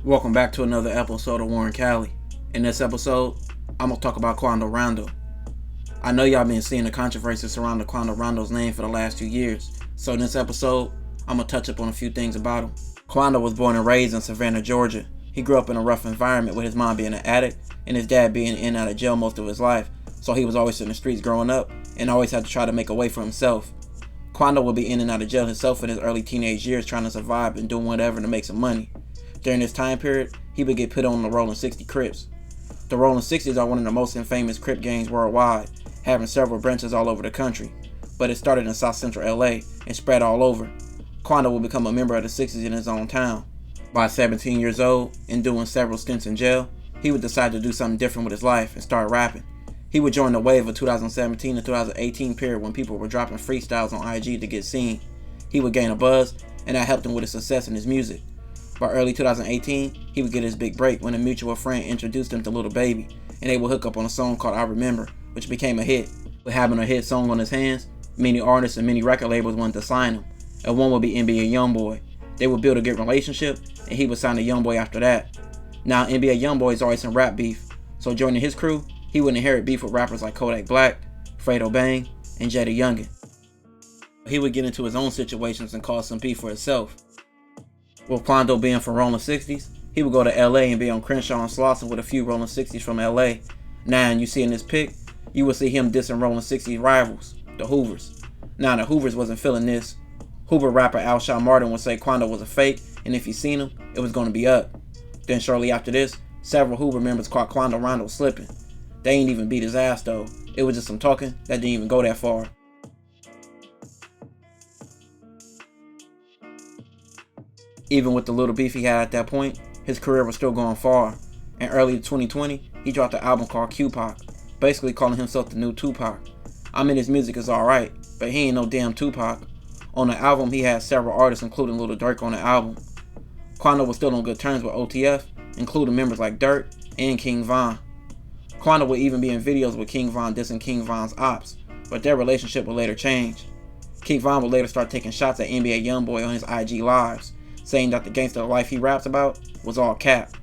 Welcome back to another episode of Warren Cali. In this episode, I'm going to talk about Quando Rondo. I know y'all been seeing the controversy surrounding Quando Rondo's name for the last 2 years, so in this episode, I'm going to touch up on a few things about him. Quando was born and raised in Savannah, Georgia. He grew up in a rough environment with his mom being an addict and his dad being in and out of jail most of his life, so he was always in the streets growing up and always had to try to make a way for himself. Quando would be in and out of jail himself in his early teenage years trying to survive and doing whatever to make some money. During this time period, he would get put on the Rolling 60 Crips. The Rolling 60s are one of the most infamous Crip gangs worldwide, having several branches all over the country, but it started in South Central LA and spread all over. Quando would become a member of the 60s in his own town. By 17 years old and doing several stints in jail, he would decide to do something different with his life and start rapping. He would join the wave of 2017 to 2018 period when people were dropping freestyles on IG to get seen. He would gain a buzz, and that helped him with his success in his music. By early 2018, he would get his big break when a mutual friend introduced him to Lil Baby, and they would hook up on a song called I Remember, which became a hit. With having a hit song on his hands, many artists and many record labels wanted to sign him, and one would be NBA Youngboy. They would build a good relationship, and he would sign to Youngboy after that. Now, NBA Youngboy is always some rap beef, so joining his crew, he would inherit beef with rappers like Kodak Black, Fredo Bang, and Jada Youngin. He would get into his own situations and cause some beef for himself. With Quando being from Rolling 60s, he would go to LA and be on Crenshaw and Slauson with a few Rolling 60s from LA. Now, and you see in this pic, you will see him dissing Rolling 60s rivals, the Hoovers. Now, the Hoovers wasn't feeling this. Hoover rapper Alshon Martin would say Quando was a fake, and if you seen him, it was going to be up. Then shortly after this, several Hoover members caught Quando Rondo slipping. They ain't even beat his ass though. It was just some talking that didn't even go that far. Even with the little beef he had at that point, his career was still going far. In early 2020, he dropped an album called Q-Pac, basically calling himself the new Tupac. I mean, his music is alright, but he ain't no damn Tupac. On the album, he had several artists including Lil Durk on the album. Quando was still on good terms with OTF, including members like Durk and King Von. Quando would even be in videos with King Von dissing King Von's ops, but their relationship would later change. King Von would later start taking shots at NBA Youngboy on his IG lives, saying that the gangster life he raps about was all cap.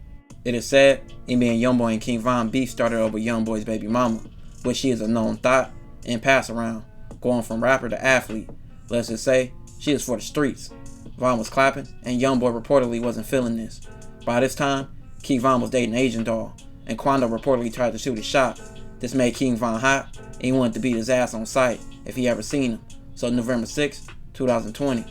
It is said NBA Youngboy and King Von beef started over Youngboy's baby mama, which she is a known thought and pass around, going from rapper to athlete. Let's just say she is for the streets. Von was clapping, and Youngboy reportedly wasn't feeling this. By this time, King Von was dating Asian Doll, and Quando reportedly tried to shoot his shot. This made King Von hot, and he wanted to beat his ass on sight if he ever seen him. So November 6, 2020,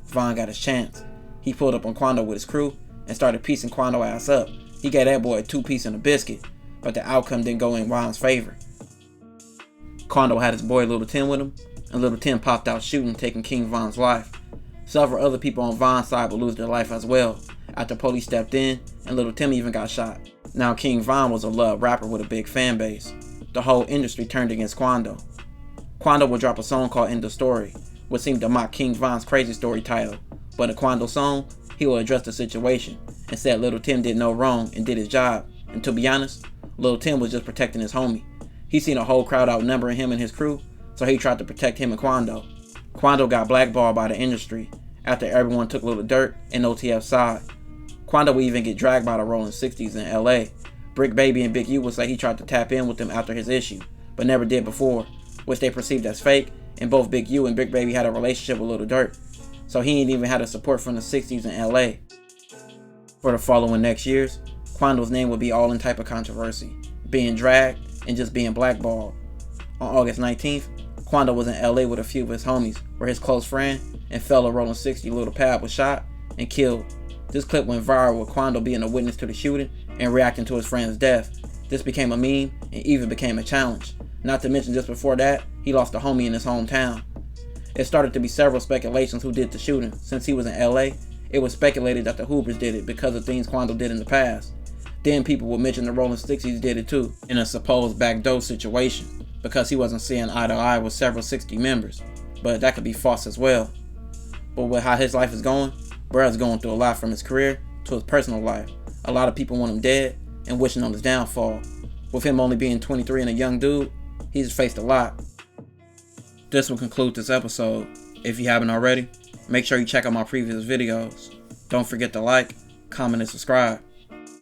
Von got his chance. He pulled up on Quando with his crew and started piecing Quando ass up. He gave that boy a 2-piece and a biscuit, but the outcome didn't go in Von's favor. Quando had his boy Lil Tim with him, and Lil Tim popped out shooting, taking King Von's life. Several other people on Von's side would lose their life as well, after police stepped in and Lil Tim even got shot. Now King Von was a loved rapper with a big fan base. The whole industry turned against Quando. Quando would drop a song called End of Story, which seemed to mock King Von's crazy story title. But in Quando song, he will address the situation and said Lil Tim did no wrong and did his job. And to be honest, Lil Tim was just protecting his homie. He seen a whole crowd outnumbering him and his crew, so he tried to protect him and Quando. Quando got blackballed by the industry after everyone took Lil Durk and OTF's side. Quando would even get dragged by the Rolling 60s in LA. Brick Baby and Big U would say he tried to tap in with them after his issue, but never did before, which they perceived as fake, and both Big U and Brick Baby had a relationship with Lil Durk. So he ain't even had the support from the 60s in LA. For the following next years, Quando's name would be all in type of controversy, being dragged and just being blackballed. On August 19th, Quando was in LA with a few of his homies, where his close friend and fellow Rolling 60 Lil Pab was shot and killed. This clip went viral with Quando being a witness to the shooting and reacting to his friend's death. This became a meme and even became a challenge. Not to mention just before that, he lost a homie in his hometown. It started to be several speculations who did the shooting. Since he was in LA, it was speculated that the Hoovers did it because of things Quando did in the past. Then people would mention the Rolling 60s did it too, in a supposed backdoor situation, because he wasn't seeing eye to eye with several 60 members. But that could be false as well. But with how his life is going, bruh's going through a lot from his career to his personal life. A lot of people want him dead and wishing on his downfall. With him only being 23 and a young dude, he's faced a lot. This will conclude this episode. If you haven't already, make sure you check out my previous videos. Don't forget to like, comment, and subscribe.